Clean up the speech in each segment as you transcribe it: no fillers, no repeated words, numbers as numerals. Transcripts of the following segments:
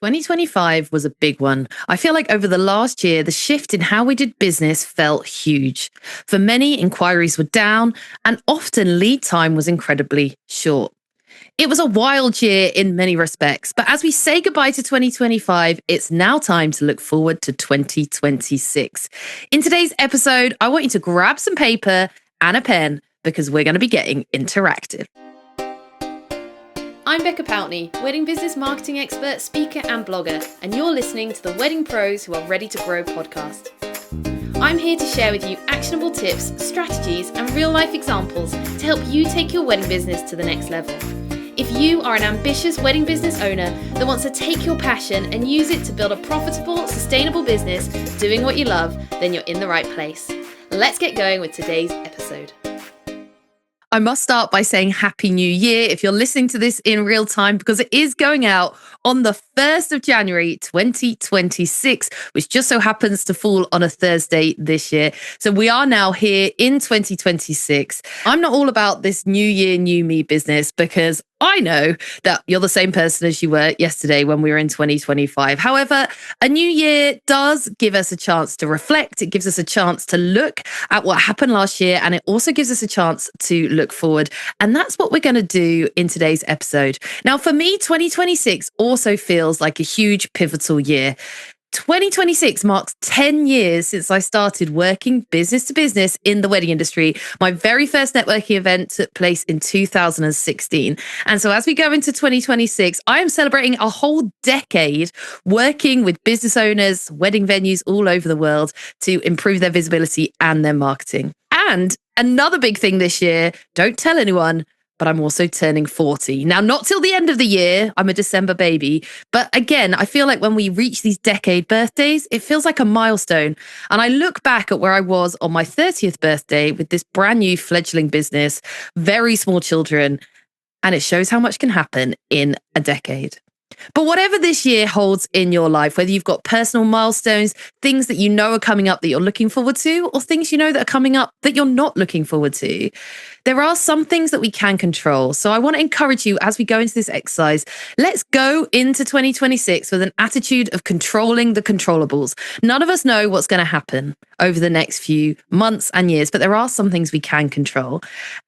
2025 was a big one. I feel like over the last year, the shift in how we did business felt huge. For many, inquiries were down, and often lead time was incredibly short. It was a wild year in many respects, but as we say goodbye to 2025, it's now time to look forward to 2026. In today's episode, I want you to grab some paper and a pen because we're going to be getting interactive. I'm Becca Poutney, wedding business marketing expert, speaker and blogger, and you're listening to the Wedding Pros Who Are Ready to Grow podcast. I'm here to share with you actionable tips, strategies and real life examples to help you take your wedding business to the next level. If you are an ambitious wedding business owner that wants to take your passion and use it to build a profitable, sustainable business doing what you love, then you're in the right place. Let's get going with today's episode. I must start by saying Happy New Year if you're listening to this in real time, because it is going out on the 1st of January 2026, which just so happens to fall on a Thursday this year. So we are now here in 2026. I'm not all about this new year, new me business because I know that you're the same person as you were yesterday when we were in 2025. However, a new year does give us a chance to reflect. It gives us a chance to look at what happened last year, and it also gives us a chance to look forward. And that's what we're going to do in today's episode. Now, for me, 2026 also feels like a huge pivotal year. 2026 marks 10 years since I started working business to business in the wedding industry. My very first networking event took place in 2016. And so as we go into 2026, I am celebrating a whole decade working with business owners, wedding venues all over the world to improve their visibility and their marketing. And another big thing this year, don't tell anyone, but I'm also turning 40. Now, not till the end of the year. I'm a December baby. But again, I feel like when we reach these decade birthdays, it feels like a milestone. And I look back at where I was on my 30th birthday with this brand new fledgling business, very small children, and it shows how much can happen in a decade. But whatever this year holds in your life, whether you've got personal milestones, things that you know are coming up that you're looking forward to, or things you know that are coming up that you're not looking forward to, there are some things that we can control. So I want to encourage you as we go into this exercise, let's go into 2026 with an attitude of controlling the controllables. None of us know what's going to happen over the next few months and years, but there are some things we can control.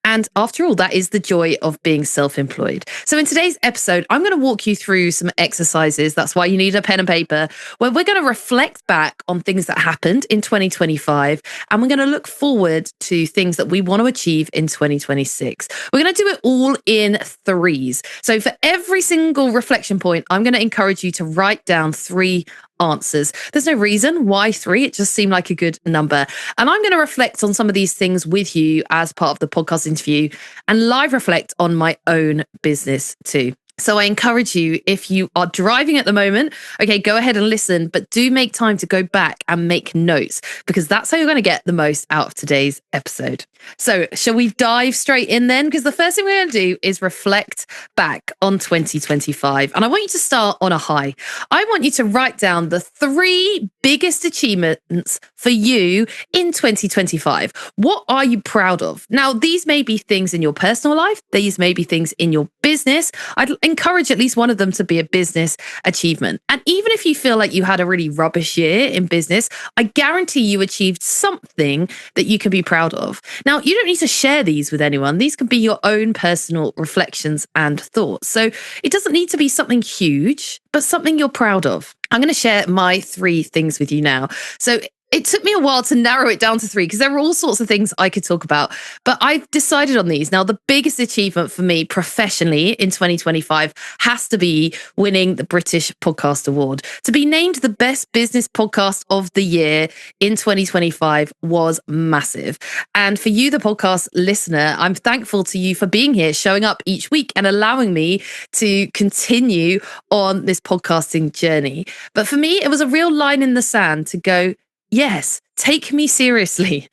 And after all, that is the joy of being self-employed. So in today's episode, I'm going to walk you through some exercises. That's why you need a pen and paper, where we're going to reflect back on things that happened in 2025. And we're going to look forward to things that we want to achieve in 2026. We're going to do it all in threes. So for every single reflection point, I'm going to encourage you to write down 3 answers. There's no reason why 3. It just seemed like a good number. And I'm going to reflect on some of these things with you as part of the podcast interview and live reflect on my own business too. So I encourage you, if you are driving at the moment, okay, go ahead and listen, but do make time to go back and make notes, because that's how you're going to get the most out of today's episode. So shall we dive straight in then? Because the first thing we're going to do is reflect back on 2025. And I want you to start on a high. I want you to write down the 3 biggest achievements for you in 2025. What are you proud of? Now, these may be things in your personal life. These may be things in your business. I'd encourage at least one of them to be a business achievement. And even if you feel like you had a really rubbish year in business, I guarantee you achieved something that you can be proud of. Now, you don't need to share these with anyone. These can be your own personal reflections and thoughts. So it doesn't need to be something huge, but something you're proud of. I'm going to share my 3 things with you now. So it took me a while to narrow it down to 3 because there were all sorts of things I could talk about, but I've decided on these. Now, the biggest achievement for me professionally in 2025 has to be winning the British Podcast Award. To be named the best business podcast of the year in 2025 was massive. And for you, the podcast listener, I'm thankful to you for being here, showing up each week and allowing me to continue on this podcasting journey. But for me, it was a real line in the sand to go, yes, take me seriously.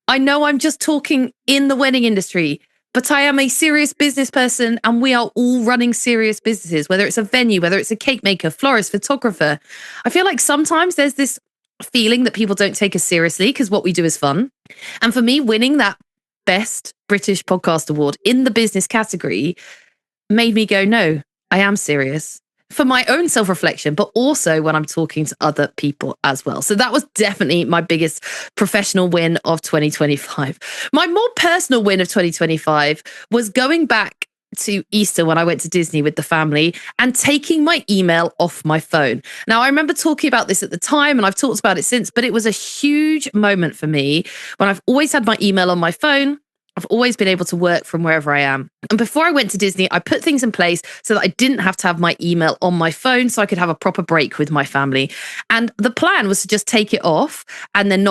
I know I'm just talking in the wedding industry, but I am a serious business person and we are all running serious businesses, whether it's a venue, whether it's a cake maker, florist, photographer. I feel like sometimes there's this feeling that people don't take us seriously because what we do is fun. And for me, winning that Best British Podcast Award in the business category made me go, no, I am serious. for my own self-reflection, but also when I'm talking to other people as well. So that was definitely my biggest professional win of 2025. My more personal win of 2025 was going back to Easter when I went to Disney with the family and taking my email off my phone. Now, I remember talking about this at the time and I've talked about it since, but it was a huge moment for me when I've always had my email on my phone. I've always been able to work from wherever I am. And before I went to Disney, I put things in place so that I didn't have to have my email on my phone so I could have a proper break with my family. And the plan was to just take it off and then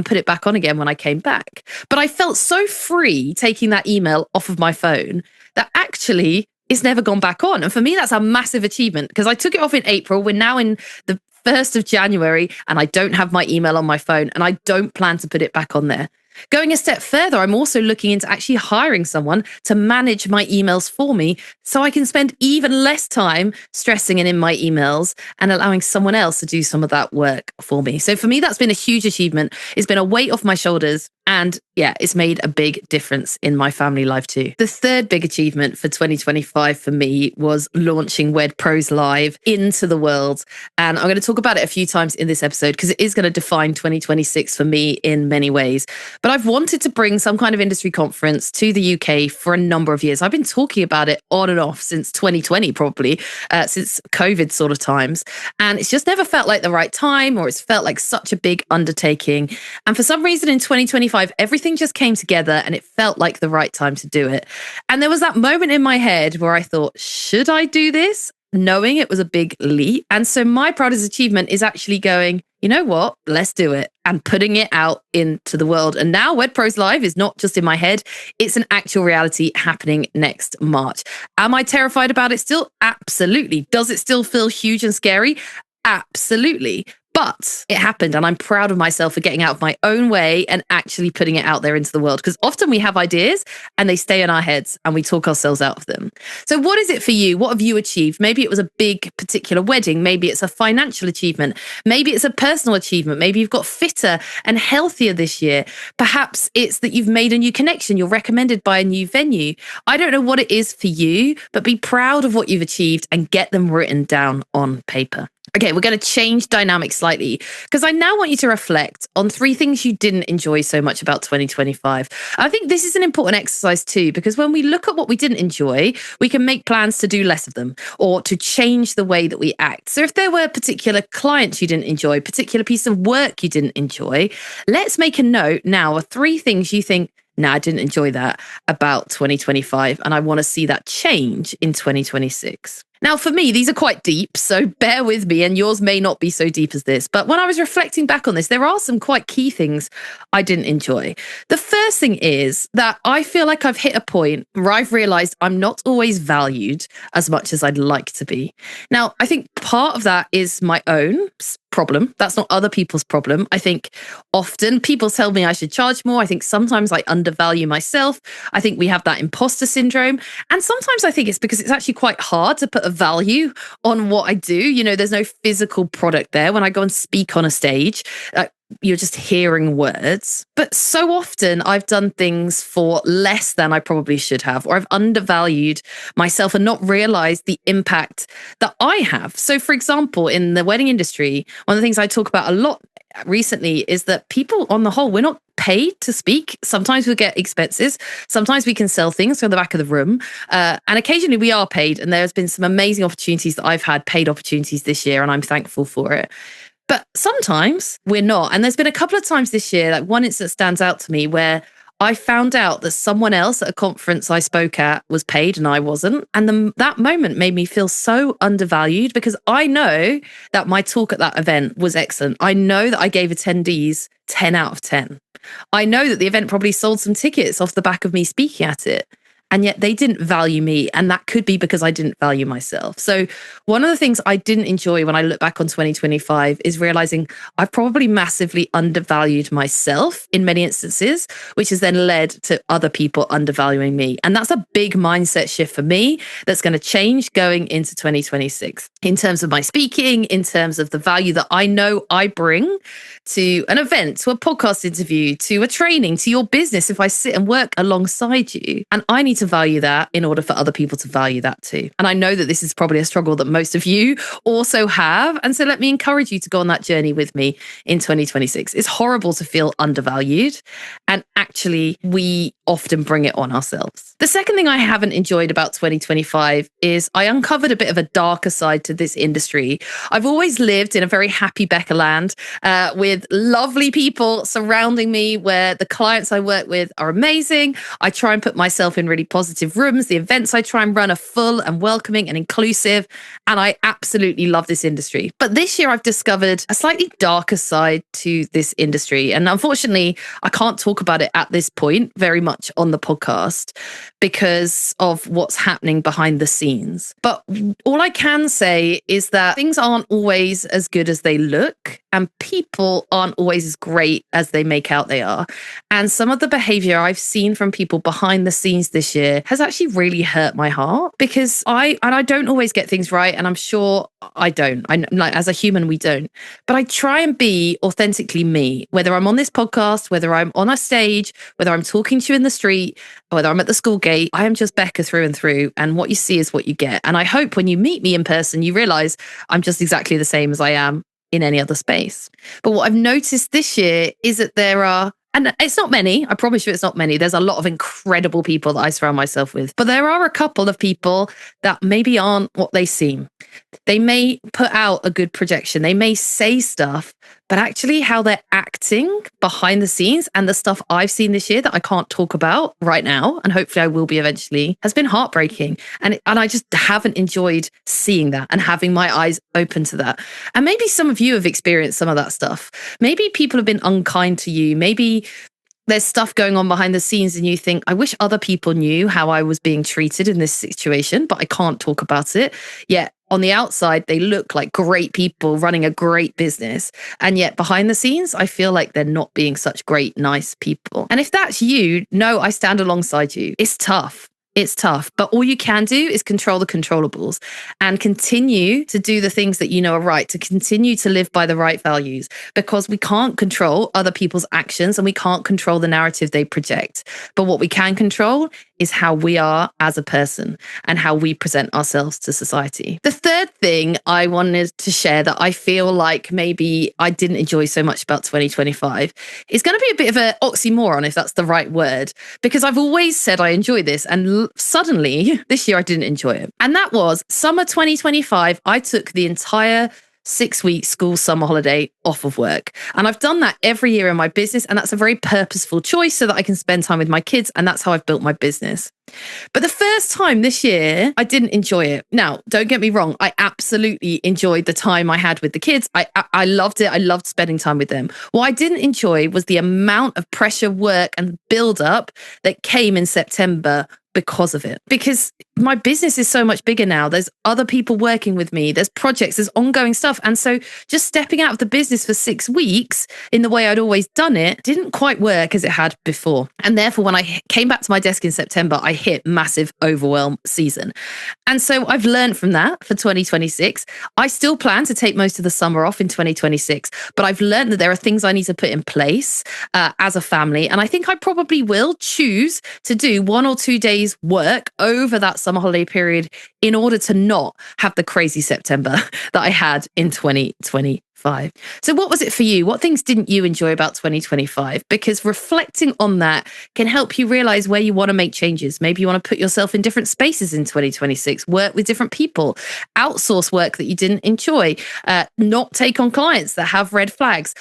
put it back on again when I came back. But I felt so free taking that email off of my phone that actually it's never gone back on. And for me, that's a massive achievement because I took it off in April. We're now in the 1st of January and I don't have my email on my phone and I don't plan to put it back on there. Going a step further, I'm also looking into actually hiring someone to manage my emails for me so I can spend even less time stressing in my emails and allowing someone else to do some of that work for me. So for me, that's been a huge achievement. It's been a weight off my shoulders. And yeah, it's made a big difference in my family life too. The third big achievement for 2025 for me was launching Wed Pros Live into the world. And I'm going to talk about it a few times in this episode because it is going to define 2026 for me in many ways. But I've wanted to bring some kind of industry conference to the UK for a number of years. I've been talking about it on and off since 2020, probably, since COVID sort of times. And it's just never felt like the right time or it's felt like such a big undertaking. And for some reason in 2025, everything just came together and it felt like the right time to do it. And there was that moment in my head where I thought, should I do this? Knowing it was a big leap. And so my proudest achievement is actually going, you know what, let's do it and putting it out into the world. And now Wed Pros Live is not just in my head, it's an actual reality happening next March. Am I terrified about it still? Absolutely. Does it still feel huge and scary? Absolutely. But it happened and I'm proud of myself for getting out of my own way and actually putting it out there into the world. Because often we have ideas and they stay in our heads and we talk ourselves out of them. So what is it for you? What have you achieved? Maybe it was a big particular wedding. Maybe it's a financial achievement. Maybe it's a personal achievement. Maybe you've got fitter and healthier this year. Perhaps it's that you've made a new connection. You're recommended by a new venue. I don't know what it is for you, but be proud of what you've achieved and get them written down on paper. Okay, we're going to change dynamics slightly because I now want you to reflect on 3 things you didn't enjoy so much about 2025. I think this is an important exercise too, because when we look at what we didn't enjoy, we can make plans to do less of them or to change the way that we act. So if there were particular clients you didn't enjoy, particular piece of work you didn't enjoy, let's make a note now of 3 things you think, no, I didn't enjoy that about 2025. And I want to see that change in 2026. Now, for me, these are quite deep, so bear with me, and yours may not be so deep as this. But when I was reflecting back on this, there are some quite key things I didn't enjoy. The first thing is that I feel like I've hit a point where I've realized I'm not always valued as much as I'd like to be. Now, I think part of that is my own problem. That's not other people's problem. I think often people tell me I should charge more. I think sometimes I undervalue myself. I think we have that imposter syndrome. And sometimes I think it's because it's actually quite hard to put a value on what I do. You know, there's no physical product there. When I go and speak on a stage, you're just hearing words. But so often I've done things for less than I probably should have, or I've undervalued myself and not realized the impact that I have. So for example, in the wedding industry, one of the things I talk about a lot recently is that people on the whole, we're not paid to speak. Sometimes we get expenses. Sometimes we can sell things from the back of the room. And occasionally we are paid. And there's been some amazing opportunities that I've had, paid opportunities this year, and I'm thankful for it. But sometimes we're not. And there's been a couple of times this year, like one instance stands out to me where I found out that someone else at a conference I spoke at was paid and I wasn't. And that moment made me feel so undervalued because I know that my talk at that event was excellent. I know that I gave attendees 10 out of 10. I know that the event probably sold some tickets off the back of me speaking at it. And yet they didn't value me. And that could be because I didn't value myself. So one of the things I didn't enjoy when I look back on 2025 is realizing I've probably massively undervalued myself in many instances, which has then led to other people undervaluing me. And that's a big mindset shift for me that's going to change going into 2026 in terms of my speaking, in terms of the value that I know I bring to an event, to a podcast interview, to a training, to your business. If I sit and work alongside you, and I need need to value that in order for other people to value that too. And I know that this is probably a struggle that most of you also have. And so let me encourage you to go on that journey with me in 2026. It's horrible to feel undervalued. And actually, we often bring it on ourselves. The second thing I haven't enjoyed about 2025 is I uncovered a bit of a darker side to this industry. I've always lived in a very happy Becca land with lovely people surrounding me, where the clients I work with are amazing. I try and put myself in really positive rooms. The events I try and run are full and welcoming and inclusive. And I absolutely love this industry. But this year I've discovered a slightly darker side to this industry. And unfortunately, I can't talk about it at this point very much on the podcast because of what's happening behind the scenes. But all I can say is that things aren't always as good as they look, and people aren't always as great as they make out they are. And some of the behavior I've seen from people behind the scenes this year has actually really hurt my heart, because I don't always get things right, and I'm sure I don't. As a human, we don't. But I try and be authentically me, whether I'm on this podcast, whether I'm on a stage, whether I'm talking to you in the street, whether I'm at the school gate. I am just Becca through and through, and what you see is what you get. And I hope when you meet me in person, you realize I'm just exactly the same as I am in any other space. But what I've noticed this year is that there are, and it's not many, I promise you it's not many. There's a lot of incredible people that I surround myself with. But there are a couple of people that maybe aren't what they seem. They may put out a good projection. They may say stuff, but actually how they're acting behind the scenes and the stuff I've seen this year that I can't talk about right now, and hopefully I will be eventually, has been heartbreaking. And I just haven't enjoyed seeing that and having my eyes open to that. And maybe some of you have experienced some of that stuff. Maybe people have been unkind to you. Maybe there's stuff going on behind the scenes and you think, I wish other people knew how I was being treated in this situation, but I can't talk about it. Yet on the outside, they look like great people running a great business. And yet behind the scenes, I feel like they're not being such great, nice people. And if that's you, no, I stand alongside you. It's tough. It's tough, but all you can do is control the controllables and continue to do the things that you know are right, to continue to live by the right values, because we can't control other people's actions and we can't control the narrative they project. But what we can control is how we are as a person and how we present ourselves to society. The third thing I wanted to share that I feel like maybe I didn't enjoy so much about 2025 is going to be a bit of an oxymoron, if that's the right word, because I've always said I enjoy this, and suddenly this year I didn't enjoy it. And that was summer 2025. I took the entire 6-week school summer holiday off of work. And I've done that every year in my business. And that's a very purposeful choice so that I can spend time with my kids. And that's how I've built my business. But the first time this year, I didn't enjoy it. Now, don't get me wrong. I absolutely enjoyed the time I had with the kids. I loved it. I loved spending time with them. What I didn't enjoy was the amount of pressure, work, and build up that came in September because of it. Because my business is so much bigger now. There's other people working with me. There's projects, there's ongoing stuff. And so just stepping out of the business for 6 weeks in the way I'd always done it didn't quite work as it had before. And therefore, when I came back to my desk in September, I hit massive overwhelm season. And so I've learned from that for 2026. I still plan to take most of the summer off in 2026, but I've learned that there are things I need to put in place as a family. And I think I probably will choose to do 1 or 2 days work over that summer holiday period in order to not have the crazy September that I had in 2025. So what was it for you? What things didn't you enjoy about 2025? Because reflecting on that can help you realize where you want to make changes. Maybe you want to put yourself in different spaces in 2026, work with different people, outsource work that you didn't enjoy, not take on clients that have red flags.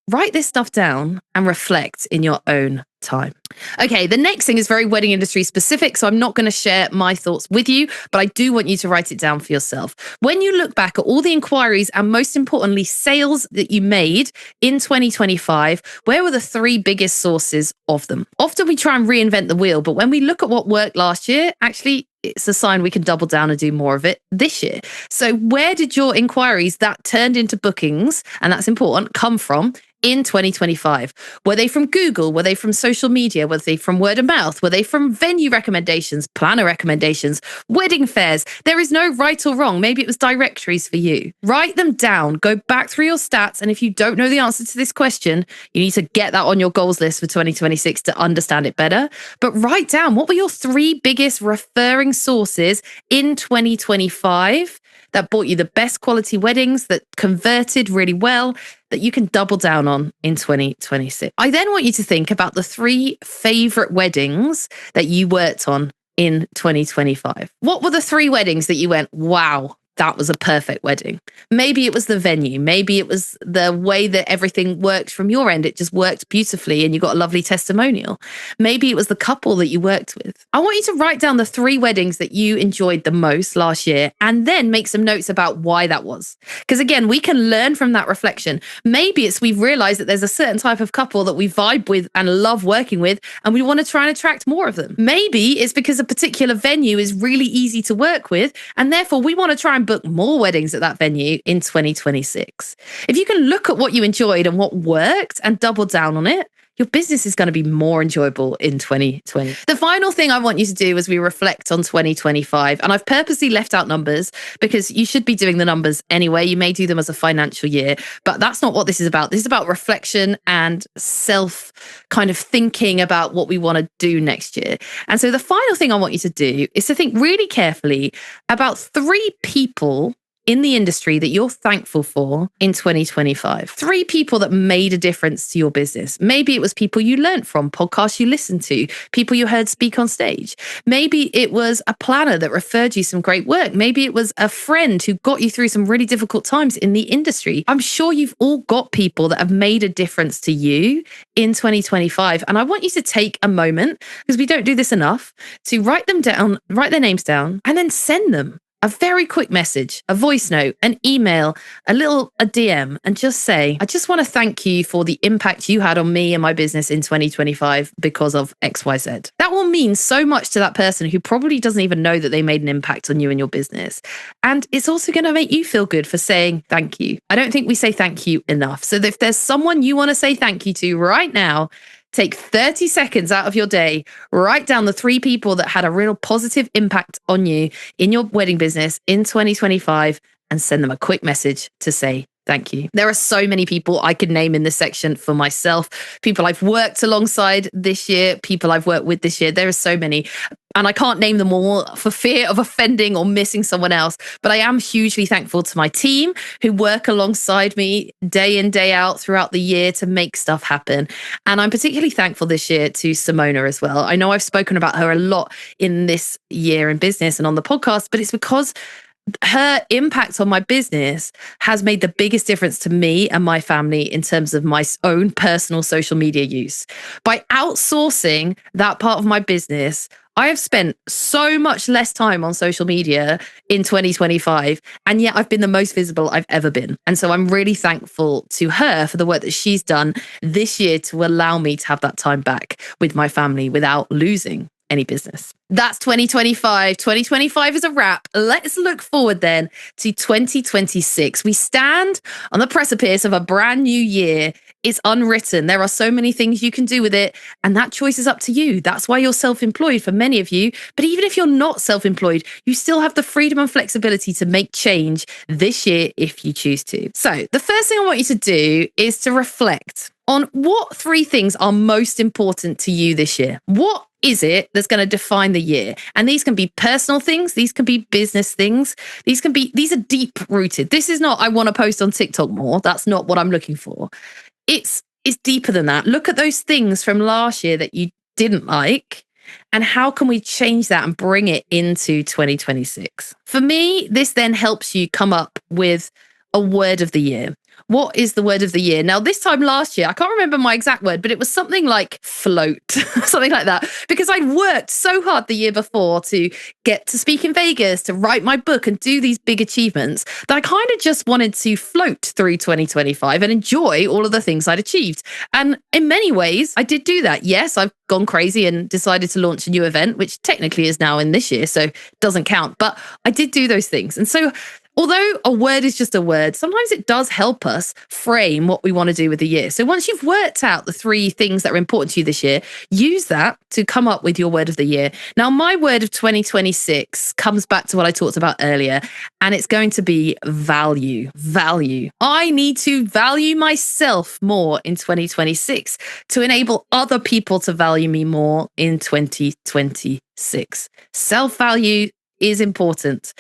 Write this stuff down and reflect in your own time. Okay, the next thing is very wedding industry specific, so I'm not going to share my thoughts with you, but I do want you to write it down for yourself. When you look back at all the inquiries and most importantly, sales that you made in 2025, where were the 3 biggest sources of them? Often we try and reinvent the wheel, but when we look at what worked last year, actually, it's a sign we can double down and do more of it this year. So where did your inquiries that turned into bookings, and that's important, come from in 2025? Were they from Google? Were they from social media? Were they from word of mouth? Were they from venue recommendations, planner recommendations, wedding fairs? There is no right or wrong. Maybe it was directories for you. Write them down, go back through your stats. And if you don't know the answer to this question, you need to get that on your goals list for 2026 to understand it better. But write down, what were your 3 biggest referring sources in 2025 that bought you the best quality weddings, that converted really well, that you can double down on in 2026. I then want you to think about the 3 favorite weddings that you worked on in 2025. What were the 3 weddings that you went, wow, that was a perfect wedding? Maybe it was the venue. Maybe it was the way that everything worked from your end. It just worked beautifully and you got a lovely testimonial. Maybe it was the couple that you worked with. I want you to write down the 3 weddings that you enjoyed the most last year and then make some notes about why that was. Because again, we can learn from that reflection. Maybe it's we've realized that there's a certain type of couple that we vibe with and love working with, and we want to try and attract more of them. Maybe it's because a particular venue is really easy to work with, and therefore we want to try and book more weddings at that venue in 2026. If you can look at what you enjoyed and what worked and double down on it, your business is going to be more enjoyable in 2020. The final thing I want you to do as we reflect on 2025, and I've purposely left out numbers because you should be doing the numbers anyway. You may do them as a financial year, but that's not what this is about. This is about reflection and self kind of thinking about what we want to do next year. And so the final thing I want you to do is to think really carefully about 3 people in the industry that you're thankful for in 2025. 3 people that made a difference to your business. Maybe it was people you learned from, podcasts you listened to, people you heard speak on stage. Maybe it was a planner that referred you some great work. Maybe it was a friend who got you through some really difficult times in the industry. I'm sure you've all got people that have made a difference to you in 2025. And I want you to take a moment, because we don't do this enough, to write them down, write their names down, and then send them a very quick message, a voice note, an email, a DM, and just say, I just want to thank you for the impact you had on me and my business in 2025 because of XYZ. That will mean so much to that person who probably doesn't even know that they made an impact on you and your business. And it's also going to make you feel good for saying thank you. I don't think we say thank you enough. So if there's someone you want to say thank you to right now, take 30 seconds out of your day, write down the 3 people that had a real positive impact on you in your wedding business in 2025 and send them a quick message to say thank you. There are so many people I could name in this section for myself, people I've worked alongside this year, people I've worked with this year. There are so many. And I can't name them all for fear of offending or missing someone else. But I am hugely thankful to my team who work alongside me day in, day out throughout the year to make stuff happen. And I'm particularly thankful this year to Simona as well. I know I've spoken about her a lot in this year in business and on the podcast, but it's because her impact on my business has made the biggest difference to me and my family in terms of my own personal social media use. By outsourcing that part of my business, I have spent so much less time on social media in 2025, and yet I've been the most visible I've ever been. And so I'm really thankful to her for the work that she's done this year to allow me to have that time back with my family without losing any business. That's 2025. 2025 is a wrap. Let's look forward then to 2026. We stand on the precipice of a brand new year. It's unwritten. There are so many things you can do with it, and that choice is up to you. That's why you're self-employed for many of you. But even if you're not self-employed, you still have the freedom and flexibility to make change this year if you choose to. So the first thing I want you to do is to reflect on what 3 things are most important to you this year. What is it that's going to define the year? And these can be personal things. These can be business things. These are deep rooted. This is not, I want to post on TikTok more. That's not what I'm looking for. It's deeper than that. Look at those things from last year that you didn't like, and how can we change that and bring it into 2026? For me, this then helps you come up with a word of the year. What is the word of the year? Now, this time last year, I can't remember my exact word, but it was something like float, something like that, because I'd worked so hard the year before to get to speak in Vegas, to write my book and do these big achievements that I kind of just wanted to float through 2025 and enjoy all of the things I'd achieved. And in many ways, I did do that. Yes, I've gone crazy and decided to launch a new event, which technically is now in this year, so doesn't count, but I did do those things. And so Although a word is just a word, sometimes it does help us frame what we want to do with the year. So once you've worked out the 3 things that are important to you this year, use that to come up with your word of the year. Now, my word of 2026 comes back to what I talked about earlier, and it's going to be value. Value. I need to value myself more in 2026 to enable other people to value me more in 2026. Self-value is important.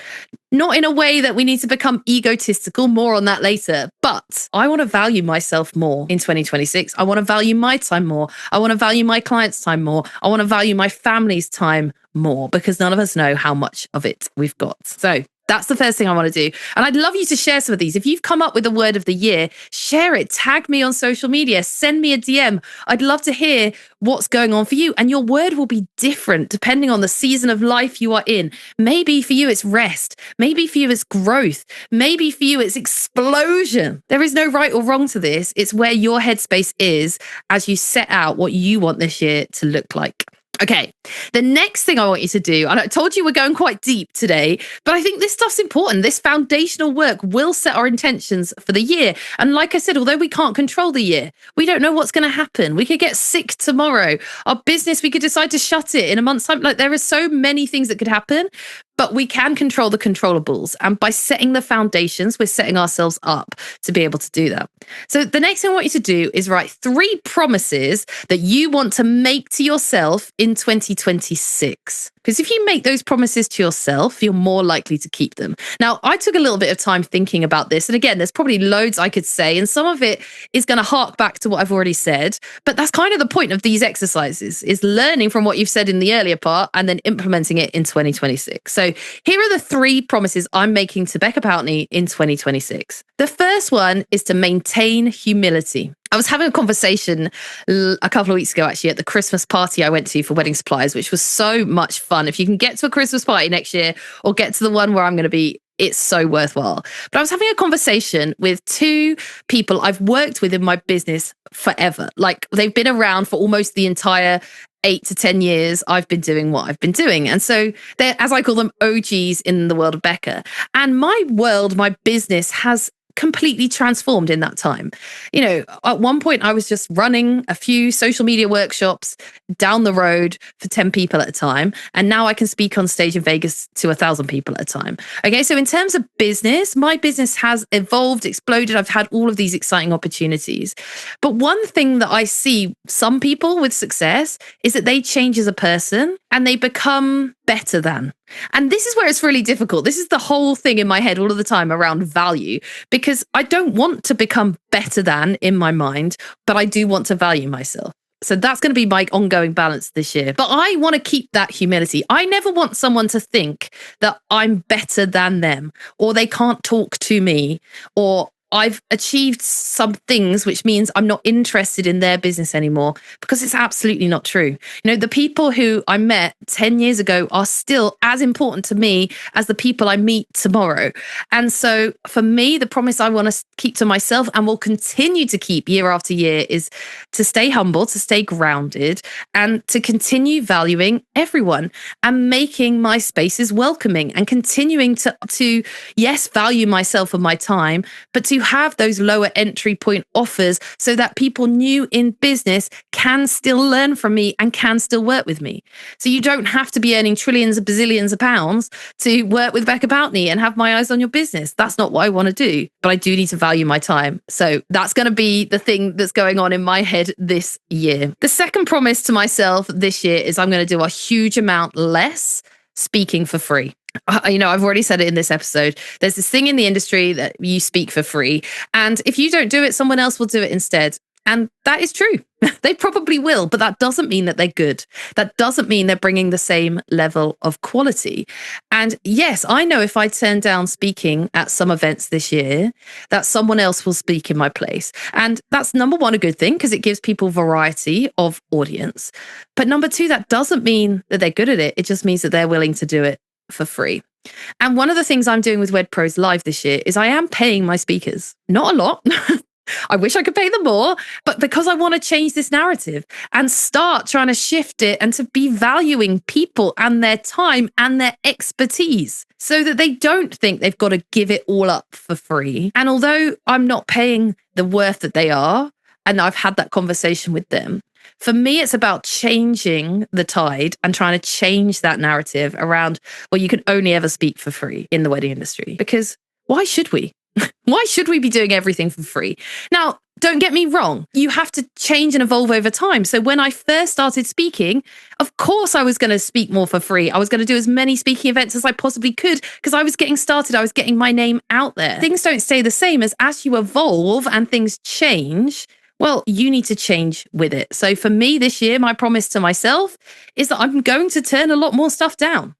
Not in a way that we need to become egotistical, more on that later, but I want to value myself more in 2026. I want to value my time more. I want to value my clients' time more. I want to value my family's time more, because none of us know how much of it we've got. So that's the first thing I want to do. And I'd love you to share some of these. If you've come up with a word of the year, share it. Tag me on social media. Send me a DM. I'd love to hear what's going on for you. And your word will be different depending on the season of life you are in. Maybe for you, it's rest. Maybe for you, it's growth. Maybe for you, it's explosion. There is no right or wrong to this. It's where your headspace is as you set out what you want this year to look like. Okay, the next thing I want you to do, and I told you we're going quite deep today, but I think this stuff's important. This foundational work will set our intentions for the year. And like I said, although we can't control the year, we don't know what's going to happen. We could get sick tomorrow. Our business, we could decide to shut it in a month's time. Like, there are so many things that could happen, but we can control the controllables. And by setting the foundations, we're setting ourselves up to be able to do that. So the next thing I want you to do is write 3 promises that you want to make to yourself in 2026. Because if you make those promises to yourself, you're more likely to keep them. Now, I took a little bit of time thinking about this. And again, there's probably loads I could say, and some of it is going to hark back to what I've already said. But that's kind of the point of these exercises, is learning from what you've said in the earlier part and then implementing it in 2026. So here are the 3 promises I'm making to Becca Poutney in 2026. The first one is to maintain humility. I was having a conversation a couple of weeks ago, actually, at the Christmas party I went to for Wedding Suppliers, which was so much fun. If you can get to a Christmas party next year or get to the one where I'm going to be, it's so worthwhile. But I was having a conversation with 2 people I've worked with in my business forever. Like, they've been around for almost the entire 8 to 10 years I've been doing what I've been doing. And so they're, as I call them, OGs in the world of Becca. And my world, my business has completely transformed in that time. You know, at one point I was just running a few social media workshops down the road for 10 people at a time. And now I can speak on stage in Vegas to 1,000 people at a time. Okay. So in terms of business, my business has evolved, exploded. I've had all of these exciting opportunities. But one thing that I see some people with success is that they change as a person and they become better than. And this is where it's really difficult. This is the whole thing in my head all of the time around value, because I don't want to become better than in my mind, but I do want to value myself. So that's going to be my ongoing balance this year. But I want to keep that humility. I never want someone to think that I'm better than them, or they can't talk to me, or I've achieved some things, which means I'm not interested in their business anymore, because it's absolutely not true. You know, the people who I met 10 years ago are still as important to me as the people I meet tomorrow. And so for me, the promise I want to keep to myself and will continue to keep year after year is to stay humble, to stay grounded, and to continue valuing everyone and making my spaces welcoming and continuing to yes, value myself and my time, but to have those lower entry point offers so that people new in business can still learn from me and can still work with me. So you don't have to be earning trillions of bazillions of pounds to work with Becca Poutney and have my eyes on your business. That's not what I want to do, but I do need to value my time. So that's going to be the thing that's going on in my head this year. The second promise to myself this year is I'm going to do a huge amount less speaking for free. You know, I've already said it in this episode. There's this thing in the industry that you speak for free. And if you don't do it, someone else will do it instead. And that is true. They probably will, but that doesn't mean that they're good. That doesn't mean they're bringing the same level of quality. And yes, I know if I turn down speaking at some events this year, that someone else will speak in my place. And that's, number one, a good thing, because it gives people variety of audience. But number 2, that doesn't mean that they're good at it. It just means that they're willing to do it for free. And one of the things I'm doing with WedPros Live this year is I am paying my speakers. Not a lot, I wish I could pay them more, but because I want to change this narrative and start trying to shift it and to be valuing people and their time and their expertise so that they don't think they've got to give it all up for free. And although I'm not paying the worth that they are, and I've had that conversation with them, for me, it's about changing the tide and trying to change that narrative around, well, you can only ever speak for free in the wedding industry. Because why should we? Why should we be doing everything for free? Now, don't get me wrong. You have to change and evolve over time. So when I first started speaking, of course, I was going to speak more for free. I was going to do as many speaking events as I possibly could because I was getting started. I was getting my name out there. Things don't stay the same as you evolve and things change. Well, you need to change with it. So for me this year, my promise to myself is that I'm going to turn a lot more stuff down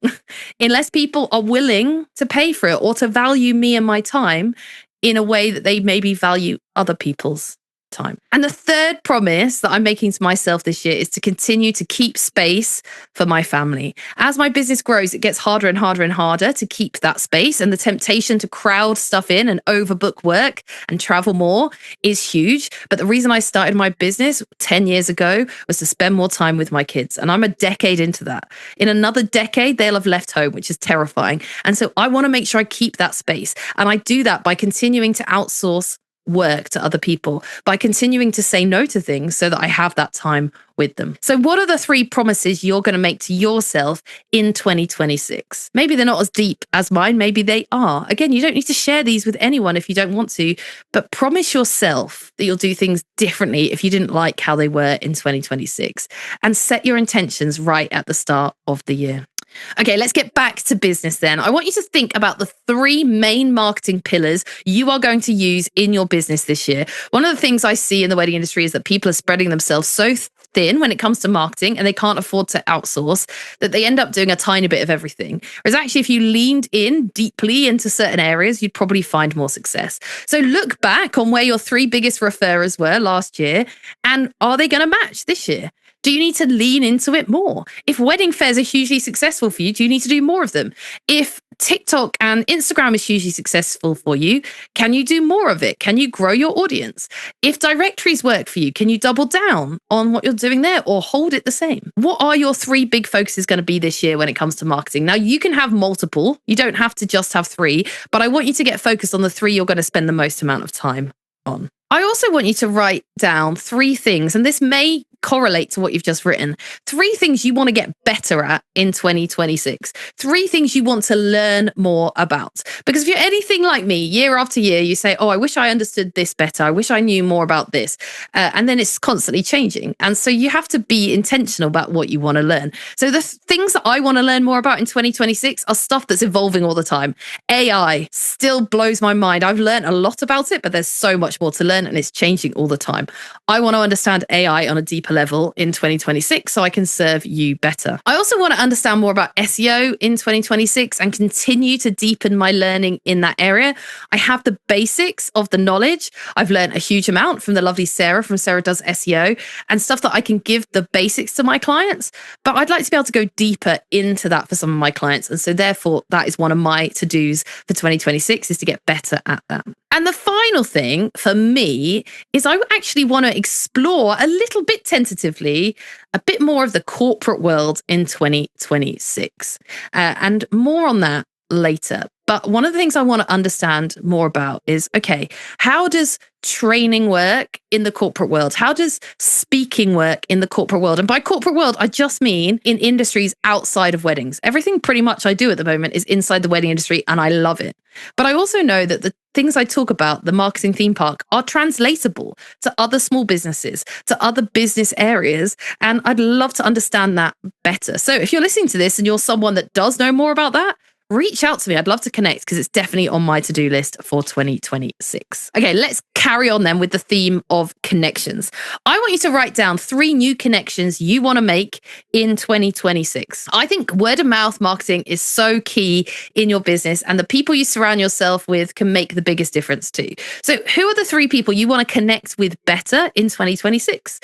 unless people are willing to pay for it or to value me and my time in a way that they maybe value other people's time. And the third promise that I'm making to myself this year is to continue to keep space for my family. As my business grows, it gets harder and harder and harder to keep that space. And the temptation to crowd stuff in and overbook work and travel more is huge. But the reason I started my business 10 years ago was to spend more time with my kids. And I'm a decade into that. In another decade, they'll have left home, which is terrifying. And so I want to make sure I keep that space. And I do that by continuing to outsource work to other people, by continuing to say no to things so that I have that time with them. So what are the 3 promises you're going to make to yourself in 2026? Maybe they're not as deep as mine. Maybe they are. Again, you don't need to share these with anyone if you don't want to, but promise yourself that you'll do things differently if you didn't like how they were in 2026, and set your intentions right at the start of the year. Okay, let's get back to business then. I want you to think about the 3 main marketing pillars you are going to use in your business this year. One of the things I see in the wedding industry is that people are spreading themselves so thin when it comes to marketing and they can't afford to outsource that they end up doing a tiny bit of everything. Whereas actually, if you leaned in deeply into certain areas, you'd probably find more success. So look back on where your 3 biggest referrers were last year, and are they going to match this year? Do you need to lean into it more? If wedding fairs are hugely successful for you, do you need to do more of them? If TikTok and Instagram is hugely successful for you, can you do more of it? Can you grow your audience? If directories work for you, can you double down on what you're doing there or hold it the same? What are your 3 big focuses going to be this year when it comes to marketing? Now, you can have multiple. You don't have to just have 3, but I want you to get focused on the 3 you're going to spend the most amount of time on. I also want you to write down 3 things, and this may correlate to what you've just written. 3 things you want to get better at in 2026. 3 things you want to learn more about. Because if you're anything like me, year after year, you say, oh, I wish I understood this better. I wish I knew more about this. And then it's constantly changing. And so you have to be intentional about what you want to learn. So the things that I want to learn more about in 2026 are stuff that's evolving all the time. AI still blows my mind. I've learned a lot about it, but there's so much more to learn and it's changing all the time. I want to understand AI on a deeper level in 2026 so I can serve you better. I also want to understand more about SEO in 2026 and continue to deepen my learning in that area. I have the basics of the knowledge. I've learned a huge amount from the lovely Sarah from Sarah Does SEO and stuff that I can give the basics to my clients, but I'd like to be able to go deeper into that for some of my clients. And so therefore, that is one of my to-dos for 2026 is to get better at that. And the final thing for me is I actually want to explore a little bit tentatively a bit more of the corporate world in 2026 and more on that later. But one of the things I want to understand more about is, okay, how does training work in the corporate world? How does speaking work in the corporate world? And by corporate world, I just mean in industries outside of weddings. Everything pretty much I do at the moment is inside the wedding industry, and I love it. But I also know that the things I talk about, the marketing theme park, are translatable to other small businesses, to other business areas. And I'd love to understand that better. So if you're listening to this and you're someone that does know more about that, reach out to me. I'd love to connect because it's definitely on my to-do list for 2026. Okay, let's carry on then with the theme of connections. I want you to write down 3 new connections you want to make in 2026. I think word of mouth marketing is so key in your business, and the people you surround yourself with can make the biggest difference too. So who are the 3 people you want to connect with better in 2026?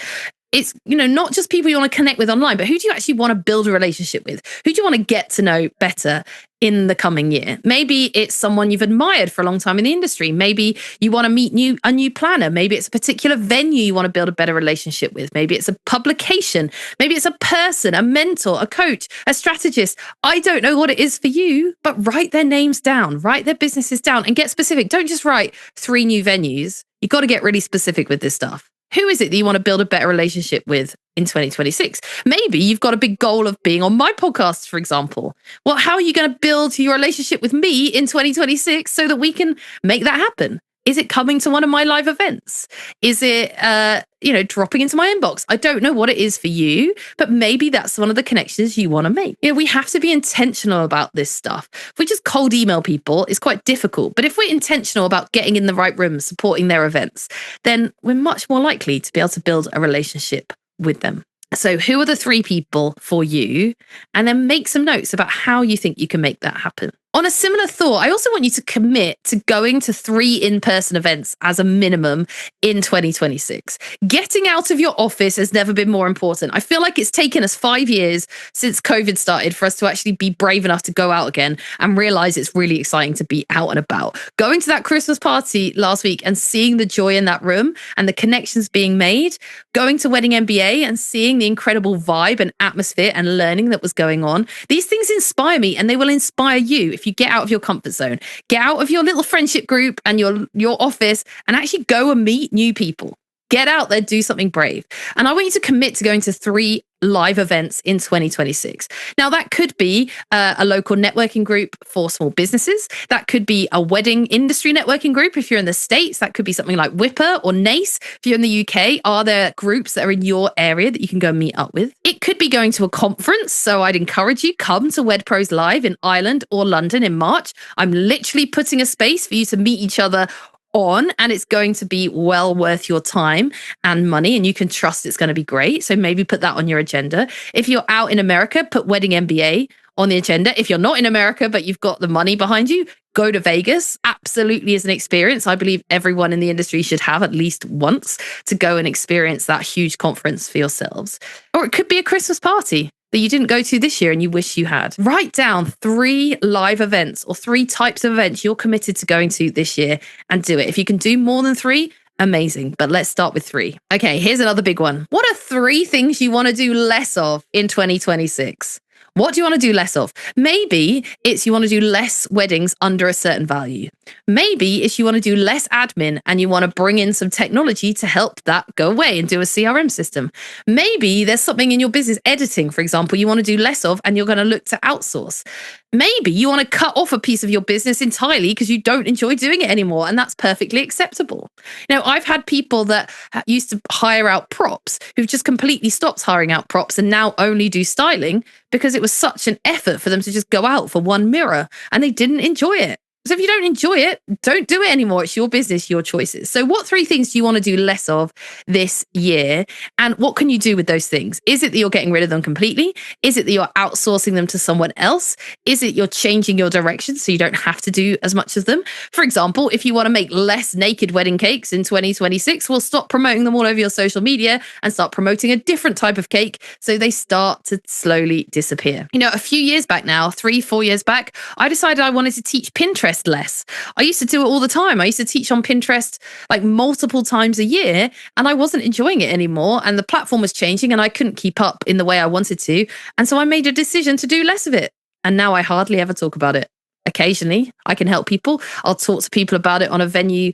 It's, not just people you want to connect with online, but who do you actually want to build a relationship with? Who do you want to get to know better in the coming year? Maybe it's someone you've admired for a long time in the industry. Maybe you want to meet a new planner. Maybe it's a particular venue you want to build a better relationship with. Maybe it's a publication. Maybe it's a person, a mentor, a coach, a strategist. I don't know what it is for you, but write their names down, write their businesses down, and get specific. Don't just write 3 new venues. You've got to get really specific with this stuff. Who is it that you want to build a better relationship with in 2026? Maybe you've got a big goal of being on my podcast, for example. Well, how are you going to build your relationship with me in 2026 so that we can make that happen? Is it coming to one of my live events? Is it, dropping into my inbox? I don't know what it is for you, but maybe that's one of the connections you want to make. We have to be intentional about this stuff. If we just cold email people, it's quite difficult. But if we're intentional about getting in the right room, supporting their events, then we're much more likely to be able to build a relationship with them. So who are the 3 people for you? And then make some notes about how you think you can make that happen. On a similar thought, I also want you to commit to going to 3 in-person events as a minimum in 2026. Getting out of your office has never been more important. I feel like it's taken us 5 years since COVID started for us to actually be brave enough to go out again and realize it's really exciting to be out and about. Going to that Christmas party last week and seeing the joy in that room and the connections being made, going to Wedding MBA and seeing the incredible vibe and atmosphere and learning that was going on. These things inspire me, and they will inspire you if you get out of your comfort zone, get out of your little friendship group and your office, and actually go and meet new people. Get out there, do something brave. And I want you to commit to going to 3 live events in 2026. Now, that could be a local networking group for small businesses. That could be a wedding industry networking group if you're in the States. That could be something like Whipper or NACE. If you're in the UK, are there groups that are in your area that you can go and meet up with? It could be going to a conference. So I'd encourage you, come to WedPros Live in Ireland or London in March. I'm literally putting a space for you to meet each other on, and it's going to be well worth your time and money, and you can trust it's going to be great. So maybe put that on your agenda. If you're out in America, put Wedding MBA on the agenda. If you're not in America, but you've got the money behind you, go to Vegas. Absolutely is an experience. I believe everyone in the industry should have at least once to go and experience that huge conference for yourselves. Or it could be a Christmas party that you didn't go to this year and you wish you had. Write down 3 live events or 3 types of events you're committed to going to this year and do it. If you can do more than 3, amazing. But let's start with 3. Okay, here's another big one. What are 3 things you want to do less of in 2026? What do you want to do less of? Maybe it's you want to do less weddings under a certain value. Maybe it's you want to do less admin and you want to bring in some technology to help that go away and do a CRM system. Maybe there's something in your business, editing, for example, you want to do less of and you're going to look to outsource. Maybe you want to cut off a piece of your business entirely because you don't enjoy doing it anymore, and that's perfectly acceptable. I've had people that used to hire out props who've just completely stopped hiring out props and now only do styling because it was such an effort for them to just go out for one mirror and they didn't enjoy it. So if you don't enjoy it, don't do it anymore. It's your business, your choices. So what 3 things do you want to do less of this year? And what can you do with those things? Is it that you're getting rid of them completely? Is it that you're outsourcing them to someone else? Is it you're changing your direction so you don't have to do as much of them? For example, if you want to make less naked wedding cakes in 2026, well, stop promoting them all over your social media and start promoting a different type of cake so they start to slowly disappear. A few years back now, 3-4 years back, I decided I wanted to teach Pinterest less. I used to do it all the time. I used to teach on Pinterest like multiple times a year, and I wasn't enjoying it anymore. And the platform was changing and I couldn't keep up in the way I wanted to. And so I made a decision to do less of it. And now I hardly ever talk about it. Occasionally, I can help people. I'll talk to people about it on a venue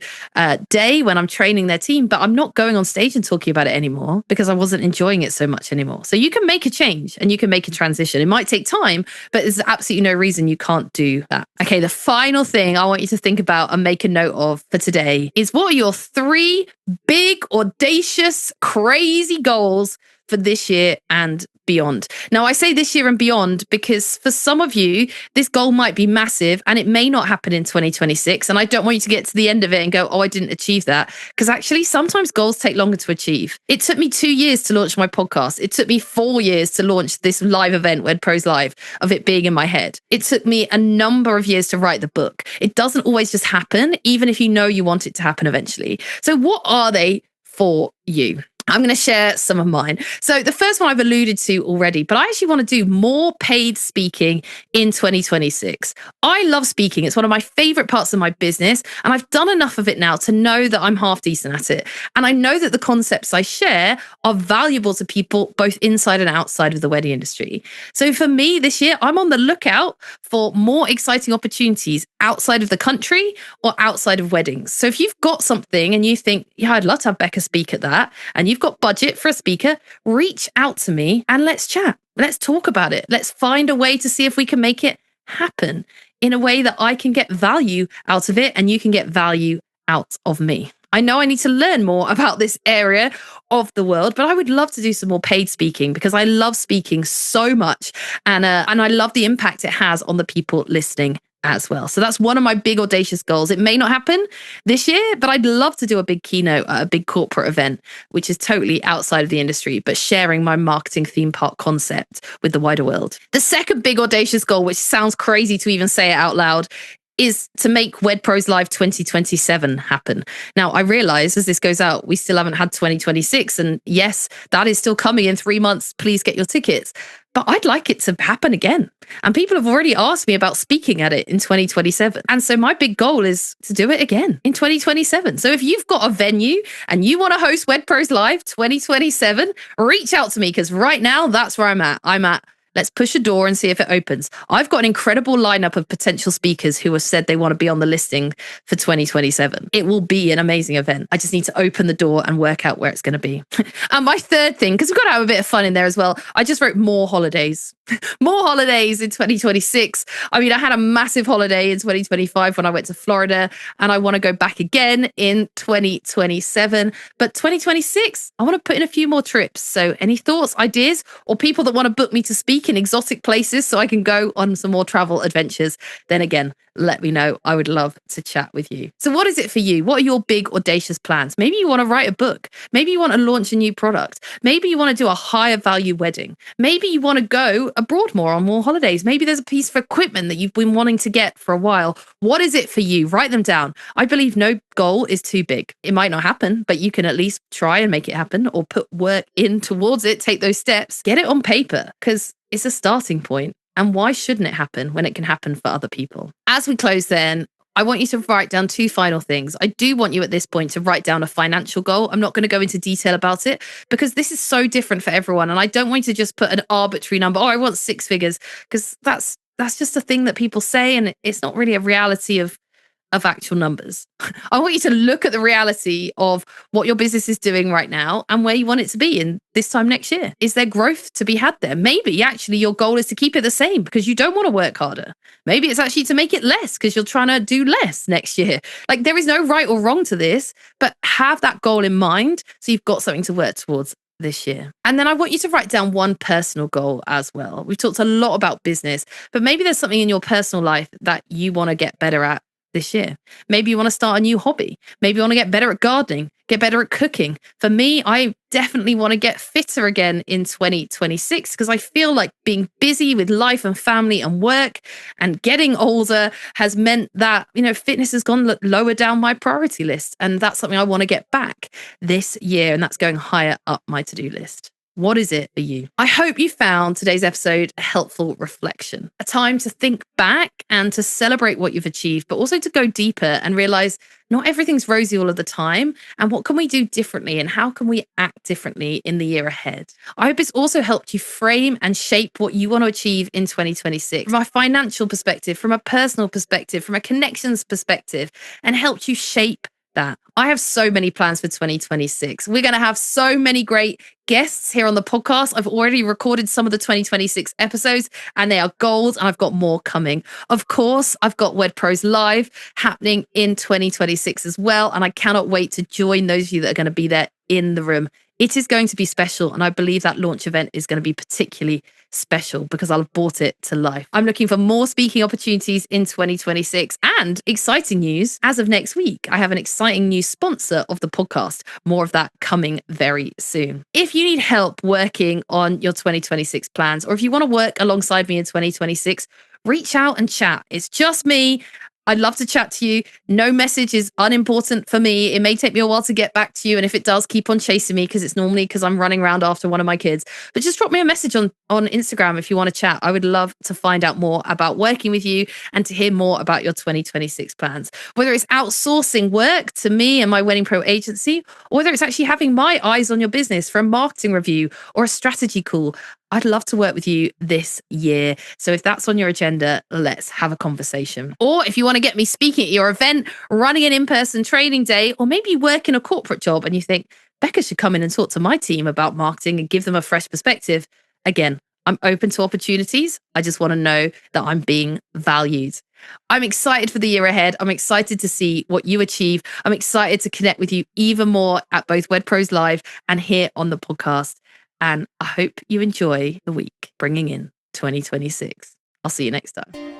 day when I'm training their team, but I'm not going on stage and talking about it anymore because I wasn't enjoying it so much anymore. So you can make a change and you can make a transition. It might take time, but there's absolutely no reason you can't do that. Okay, the final thing I want you to think about and make a note of for today is what are your 3 big, audacious, crazy goals for this year and beyond. Now, I say this year and beyond because for some of you, this goal might be massive and it may not happen in 2026. And I don't want you to get to the end of it and go, oh, I didn't achieve that. Because actually, sometimes goals take longer to achieve. It took me 2 years to launch my podcast. It took me 4 years to launch this live event, WedPros Live, of it being in my head. It took me a number of years to write the book. It doesn't always just happen, even if you know you want it to happen eventually. So what are they for you? I'm going to share some of mine. So the first one I've alluded to already, but I actually want to do more paid speaking in 2026. I love speaking. It's one of my favorite parts of my business. And I've done enough of it now to know that I'm half decent at it. And I know that the concepts I share are valuable to people both inside and outside of the wedding industry. So for me this year, I'm on the lookout for more exciting opportunities outside of the country or outside of weddings. So if you've got something and you think, yeah, I'd love to have Becca speak at that, and you've got budget for a speaker, reach out to me and let's chat. Let's talk about it. Let's find a way to see if we can make it happen in a way that I can get value out of it and you can get value out of me. I know I need to learn more about this area of the world, but I would love to do some more paid speaking because I love speaking so much. And I love the impact it has on the people listening as well. So that's one of my big audacious goals. It may not happen this year, but I'd love to do a big keynote at a big corporate event, which is totally outside of the industry, but sharing my marketing theme park concept with the wider world. The second big audacious goal, which sounds crazy to even say it out loud, is to make Wed Pros Live 2027 happen. Now, I realize as this goes out, we still haven't had 2026. And yes, that is still coming in 3 months. Please get your tickets. But I'd like it to happen again. And people have already asked me about speaking at it in 2027. And so my big goal is to do it again in 2027. So if you've got a venue and you want to host Wed Pros Live 2027, reach out to me because right now that's where I'm at. Let's push a door and see if it opens. I've got an incredible lineup of potential speakers who have said they want to be on the listing for 2027. It will be an amazing event. I just need to open the door and work out where it's going to be. And my third thing, because we've got to have a bit of fun in there as well, I just wrote more holidays. More holidays in 2026. I mean, I had a massive holiday in 2025 when I went to Florida, and I want to go back again in 2027. But 2026, I want to put in a few more trips. So any thoughts, ideas, or people that want to book me to speak in exotic places so I can go on some more travel adventures, then again, let me know. I would love to chat with you. So what is it for you? What are your big audacious plans? Maybe you want to write a book. Maybe you want to launch a new product. Maybe you want to do a higher value wedding. Maybe you want to go abroad more on more holidays. Maybe there's a piece of equipment that you've been wanting to get for a while. What is it for you? Write them down. I believe no goal is too big. It might not happen, but you can at least try and make it happen or put work in towards it. Take those steps. Get it on paper because it's a starting point. And why shouldn't it happen when it can happen for other people? As we close then, I want you to write down 2 final things. I do want you at this point to write down a financial goal. I'm not going to go into detail about it because this is so different for everyone. And I don't want you to just put an arbitrary number. Oh, I want 6 figures, because that's just a thing that people say. And it's not really a reality of actual numbers. I want you to look at the reality of what your business is doing right now and where you want it to be in this time next year. Is there growth to be had there? Maybe actually your goal is to keep it the same because you don't want to work harder. Maybe it's actually to make it less because you're trying to do less next year. Like, there is no right or wrong to this, but have that goal in mind so you've got something to work towards this year. And then I want you to write down one personal goal as well. We've talked a lot about business, but maybe there's something in your personal life that you want to get better at this year. Maybe you want to start a new hobby. Maybe you want to get better at gardening, get better at cooking. For me, I definitely want to get fitter again in 2026 because I feel like being busy with life and family and work and getting older has meant that, fitness has gone lower down my priority list. And that's something I want to get back this year. And that's going higher up my to-do list. What is it for you? I hope you found today's episode a helpful reflection, a time to think back and to celebrate what you've achieved, but also to go deeper and realize not everything's rosy all of the time. And what can we do differently and how can we act differently in the year ahead? I hope it's also helped you frame and shape what you want to achieve in 2026 from a financial perspective, from a personal perspective, from a connections perspective, and helped you shape that. I have so many plans for 2026. We're going to have so many great guests here on the podcast. I've already recorded some of the 2026 episodes and they are gold, and I've got more coming. Of course, I've got Wed Pros Live happening in 2026 as well, and I cannot wait to join those of you that are going to be there in the room. It is going to be special, and I believe that launch event is going to be particularly special because I'll have brought it to life. I'm looking for more speaking opportunities in 2026, and exciting news, as of next week, I have an exciting new sponsor of the podcast. More of that coming very soon. If you need help working on your 2026 plans, or if you want to work alongside me in 2026, reach out and chat. It's just me. I'd love to chat to you. No message is unimportant for me. It may take me a while to get back to you. And if it does, keep on chasing me because it's normally because I'm running around after one of my kids. But just drop me a message on Instagram if you want to chat. I would love to find out more about working with you and to hear more about your 2026 plans. Whether it's outsourcing work to me and my Wedding Pro agency, or whether it's actually having my eyes on your business for a marketing review or a strategy call, I'd love to work with you this year. So if that's on your agenda, let's have a conversation. Or if you want to get me speaking at your event, running an in-person training day, or maybe you work in a corporate job and you think, Becca should come in and talk to my team about marketing and give them a fresh perspective. Again, I'm open to opportunities. I just want to know that I'm being valued. I'm excited for the year ahead. I'm excited to see what you achieve. I'm excited to connect with you even more at both Wed Pros Live and here on the podcast. And I hope you enjoy the week bringing in 2026. I'll see you next time.